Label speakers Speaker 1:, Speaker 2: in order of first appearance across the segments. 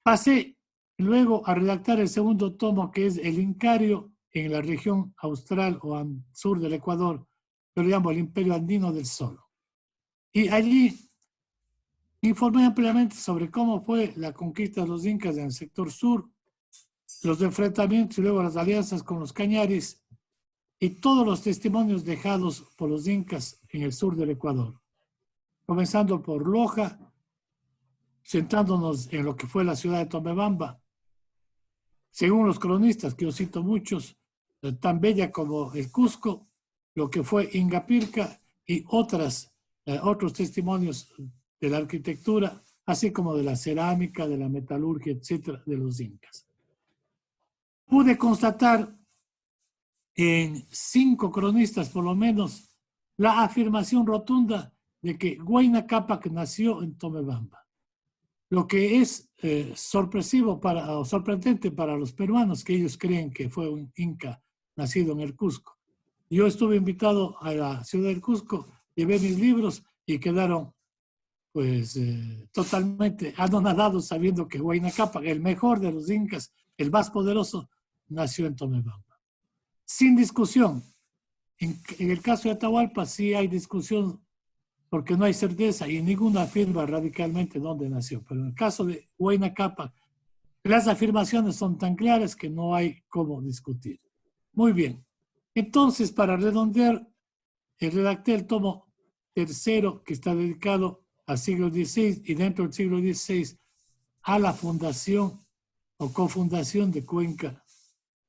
Speaker 1: Pasé luego a redactar el segundo tomo, que es el Incario en la región austral o sur del Ecuador, que lo llamo el Imperio Andino del Sol. Y allí informé ampliamente sobre cómo fue la conquista de los incas en el sector sur, los enfrentamientos y luego las alianzas con los cañaris y todos los testimonios dejados por los incas en el sur del Ecuador, comenzando por Loja, centrándonos en lo que fue la ciudad de Tomebamba, según los cronistas, que yo cito muchos, tan bella como el Cusco, lo que fue Ingapirca y otros testimonios de la arquitectura, así como de la cerámica, de la metalurgia, etcétera, de los incas. Pude constatar en 5 cronistas, por lo menos, la afirmación rotunda de que Huayna Cápac nació en Tomebamba. Lo que es sorprendente para los peruanos, que ellos creen que fue un inca nacido en el Cusco. Yo estuve invitado a la ciudad del Cusco, llevé mis libros y quedaron pues totalmente anonadados sabiendo que Huayna Cápac, el mejor de los incas, el más poderoso, nació en Tomebamba. Sin discusión. En el caso de Atahualpa sí hay discusión porque no hay certeza y ninguna afirma radicalmente dónde nació. Pero en el caso de Huayna Cápac, las afirmaciones son tan claras que no hay cómo discutir. Muy bien. Entonces, para redondear, redacté el tomo tercero que está dedicado al siglo XVI y dentro del siglo XVI a la fundación o cofundación de Cuenca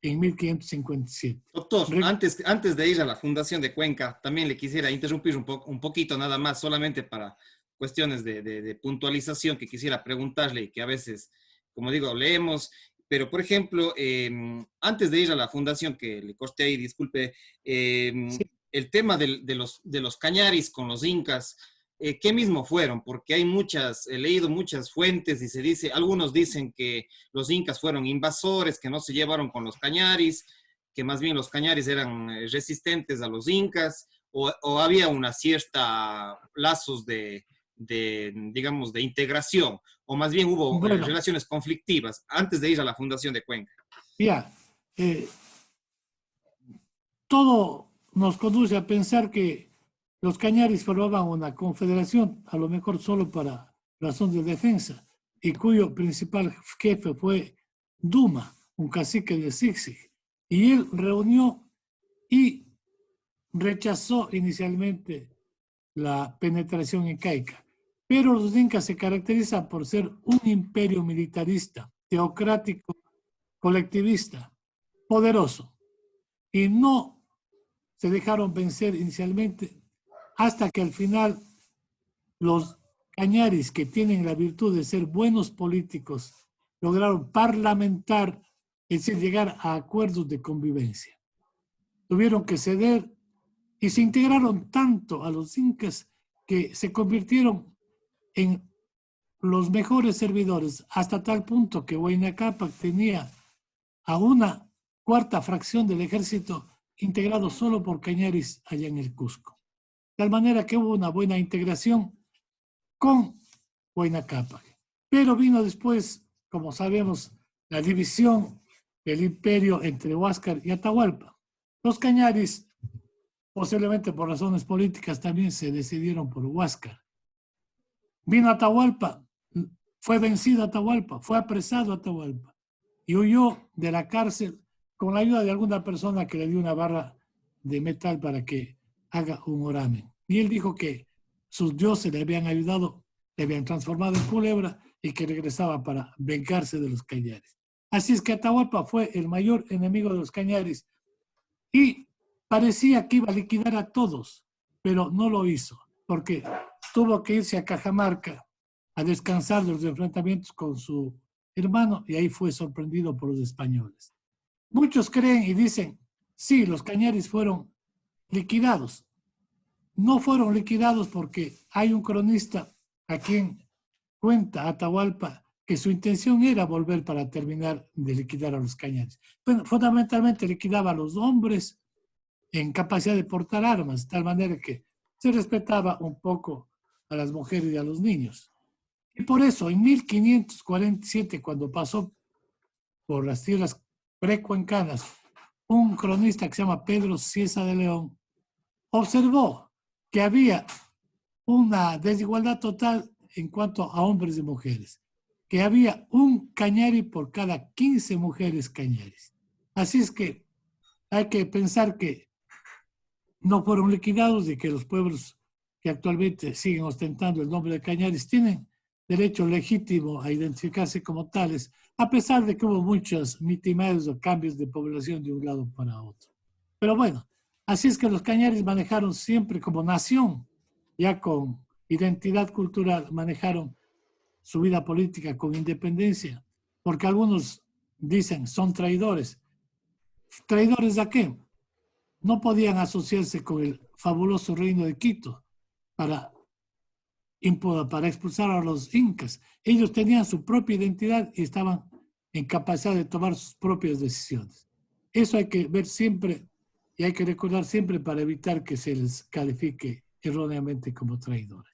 Speaker 1: en 1557.
Speaker 2: Doctor, antes de ir a la fundación de Cuenca, también le quisiera interrumpir un poquito nada más, solamente para cuestiones de puntualización que quisiera preguntarle, que a veces, como digo, leemos, pero por ejemplo, antes de ir a la fundación, que le corté ahí, disculpe,
Speaker 1: Sí.
Speaker 2: el tema de los cañaris con los incas, ¿qué mismo fueron? Porque hay he leído muchas fuentes y se dice, algunos dicen que los incas fueron invasores, que no se llevaron con los cañaris, que más bien los cañaris eran resistentes a los incas, o había una cierta lazos digamos, de integración, o más bien hubo
Speaker 1: Bueno,
Speaker 2: relaciones conflictivas antes de ir a la fundación de Cuenca.
Speaker 1: ya, todo nos conduce a pensar que los cañaris formaban una confederación, a lo mejor solo para razón de defensa, y cuyo principal jefe fue Duma, un cacique de Sixi. Y él reunió y rechazó inicialmente la penetración incaica. Pero los incas se caracterizan por ser un imperio militarista, teocrático, colectivista, poderoso. Y no se dejaron vencer inicialmente hasta que al final los cañaris, que tienen la virtud de ser buenos políticos, lograron parlamentar, es decir, llegar a acuerdos de convivencia. Tuvieron que ceder y se integraron tanto a los incas que se convirtieron en los mejores servidores, hasta tal punto que Huayna Cápac tenía a una cuarta fracción del ejército integrado solo por cañaris allá en el Cusco. De tal manera que hubo una buena integración con Huayna Cápac. Pero vino después, como sabemos, la división del imperio entre Huáscar y Atahualpa. Los cañaris, posiblemente por razones políticas, también se decidieron por Huáscar. Vino Atahualpa, fue vencido Atahualpa, fue apresado Atahualpa y huyó de la cárcel con la ayuda de alguna persona que le dio una barra de metal para que haga un oramen. Y él dijo que sus dioses le habían ayudado, le habían transformado en culebra y que regresaba para vengarse de los cañaris. Así es que Atahualpa fue el mayor enemigo de los cañaris y parecía que iba a liquidar a todos, pero no lo hizo, porque tuvo que irse a Cajamarca a descansar de los enfrentamientos con su hermano y ahí fue sorprendido por los españoles. Muchos creen y dicen, sí, los cañaris fueron liquidados. No fueron liquidados porque hay un cronista a quien cuenta Atahualpa que su intención era volver para terminar de liquidar a los cañaris. Bueno, fundamentalmente liquidaba a los hombres en capacidad de portar armas, de tal manera que se respetaba un poco a las mujeres y a los niños. Y por eso, en 1547, cuando pasó por las tierras precuencanas, un cronista que se llama Pedro Cieza de León observó que había una desigualdad total en cuanto a hombres y mujeres, que había un cañari por cada 15 mujeres cañaris. Así es que hay que pensar que no fueron liquidados y que los pueblos que actualmente siguen ostentando el nombre de cañaris tienen derecho legítimo a identificarse como tales, a pesar de que hubo muchos mitimarios o cambios de población de un lado para otro. Pero bueno, así es que los cañaris manejaron siempre como nación, ya con identidad cultural, manejaron su vida política con independencia, porque algunos dicen son traidores. ¿Traidores a qué? No podían asociarse con el fabuloso reino de Quito para expulsar a los incas. Ellos tenían su propia identidad y estaban en capacidad de tomar sus propias decisiones. Eso hay que ver siempre y hay que recordar siempre para evitar que se les califique erróneamente como traidores.